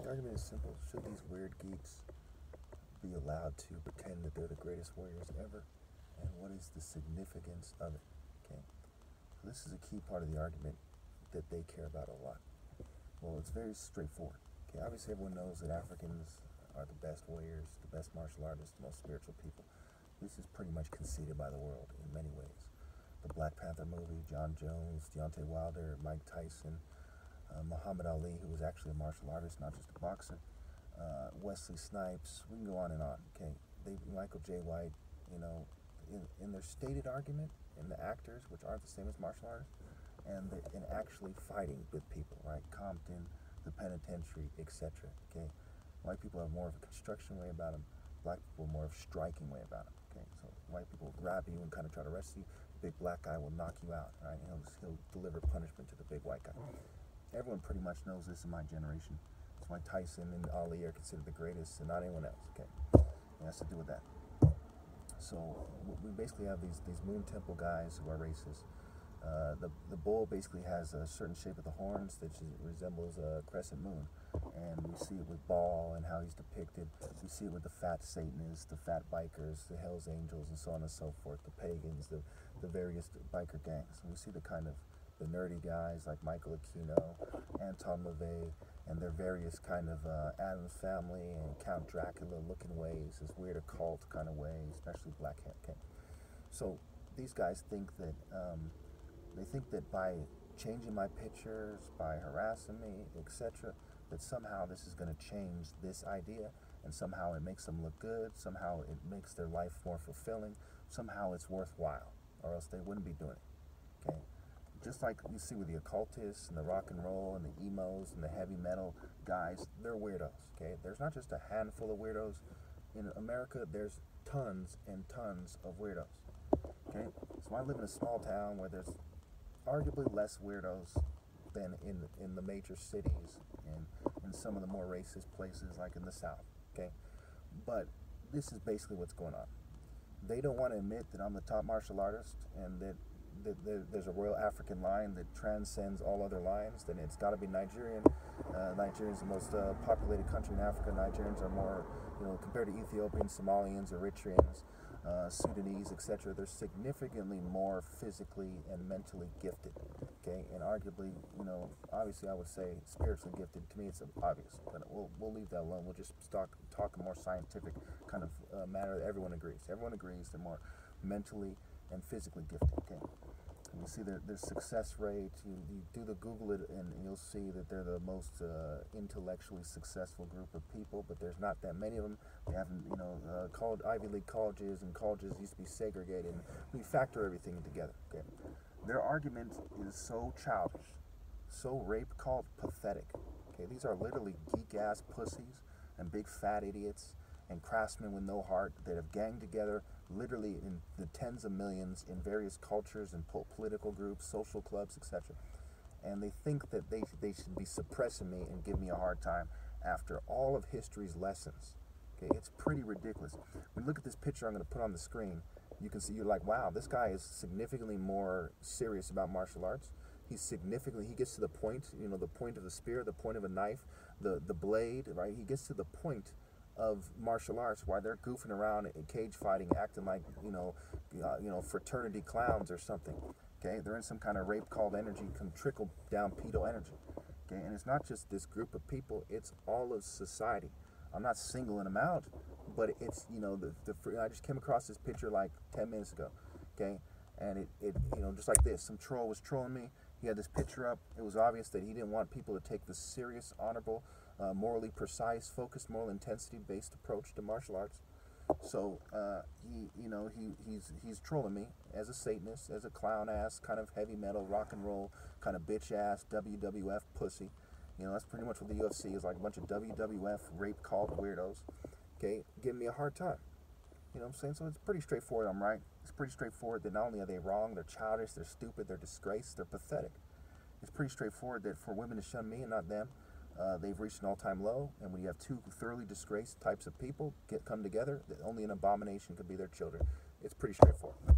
The argument is simple. Should these weird geeks be allowed to pretend that they're the greatest warriors ever? And what is the significance of it? Okay. So this is a key part of the argument that they care about a lot. Well, it's very straightforward. Okay, obviously everyone knows that Africans are the best warriors, the best martial artists, the most spiritual people. This is pretty much conceded by the world in many ways. The Black Panther movie, John Jones, Deontay Wilder, Mike Tyson, Muhammad Ali, who was actually a martial artist, not just a boxer, Wesley Snipes, we can go on and on. Okay, Michael J. White, you know, in their stated argument, in the actors, which aren't the same as martial artists, and in actually fighting with people, right? Compton, the penitentiary, etc. Okay, white people have more of a construction way about them. Black people more of a striking way about them. Okay, so white people will grab you and kind of try to arrest you. The big black guy will knock you out, right? He'll deliver punishment to the big white guy. Everyone pretty much knows this in my generation. That's why Tyson and Ali are considered the greatest and not anyone else. Okay, it has to do with that. So we basically have these Moon Temple guys who are racist. The bull basically has a certain shape of the horns that resembles a crescent moon, and we see it with Baal and how he's depicted. We see it with the fat Satanists, the fat bikers, the Hells Angels, and so on and so forth, the pagans, the various biker gangs. And we see the kind of the nerdy guys like Michael Aquino, Anton LaVey, and their various kind of Addams Family and Count Dracula looking ways, this weird occult kind of way, especially Black Hat. Okay. So these guys think that by changing my pictures, by harassing me, etc., that somehow this is going to change this idea, and somehow it makes them look good, somehow it makes their life more fulfilling, somehow it's worthwhile, or else they wouldn't be doing it. Okay. Just like you see with the occultists and the rock and roll and the emos and the heavy metal guys, they're weirdos, okay? There's not just a handful of weirdos. In America, there's tons and tons of weirdos, okay? So I live in a small town where there's arguably less weirdos than in the major cities and in some of the more racist places like in the South, okay? But this is basically what's going on. They don't want to admit that I'm the top martial artist and that there's a Royal African line that transcends all other lines. Then it's got to be Nigerian. Nigeria's the most populated country in Africa. Nigerians are more, compared to Ethiopians, Somalians, Eritreans, Sudanese, etc. They're significantly more physically and mentally gifted. Okay, and arguably, obviously, I would say spiritually gifted. To me, it's obvious, but we'll leave that alone. We'll just talk a more scientific kind of matter that everyone agrees. Everyone agrees they're more mentally and physically gifted. Okay, and you see their success rate. You do the Google it, and you'll see that they're the most intellectually successful group of people. But there's not that many of them. They haven't, called Ivy League colleges, and colleges used to be segregated. And we factor everything together. Okay, their argument is so childish, so rape called pathetic. Okay, these are literally geek ass pussies and big fat idiots and craftsmen with no heart that have ganged together literally in the tens of millions in various cultures and political groups, social clubs, etc. And they think that they should be suppressing me and give me a hard time after all of history's lessons. Okay, it's pretty ridiculous. When you look at this picture I'm going to put on the screen, you can see, you're like, wow, this guy is significantly more serious about martial arts. He gets to the point, the point of the spear, the point of a knife, the blade, right? He gets to the point of martial arts while they're goofing around in cage fighting, acting like fraternity clowns or something. Okay, they're in some kind of rape called energy, trickle down pedo energy. Okay, and it's not just this group of people; it's all of society. I'm not singling them out, but it's I just came across this picture like 10 minutes ago. Okay, and it just like this, some troll was trolling me. He had this picture up. It was obvious that he didn't want people to take the serious, honorable, morally precise, focused, moral intensity-based approach to martial arts. So he's trolling me as a Satanist, as a clown ass, kind of heavy metal, rock and roll, kind of bitch ass WWF pussy. That's pretty much what the UFC is, like a bunch of WWF rape called weirdos. Okay, giving me a hard time. You know what I'm saying? So it's pretty straightforward. I'm right. It's pretty straightforward that not only are they wrong, they're childish, they're stupid, they're disgraced, they're pathetic. It's pretty straightforward that for women to shun me and not them, they've reached an all-time low. And when you have two thoroughly disgraced types of people come together, that only an abomination could be their children. It's pretty straightforward.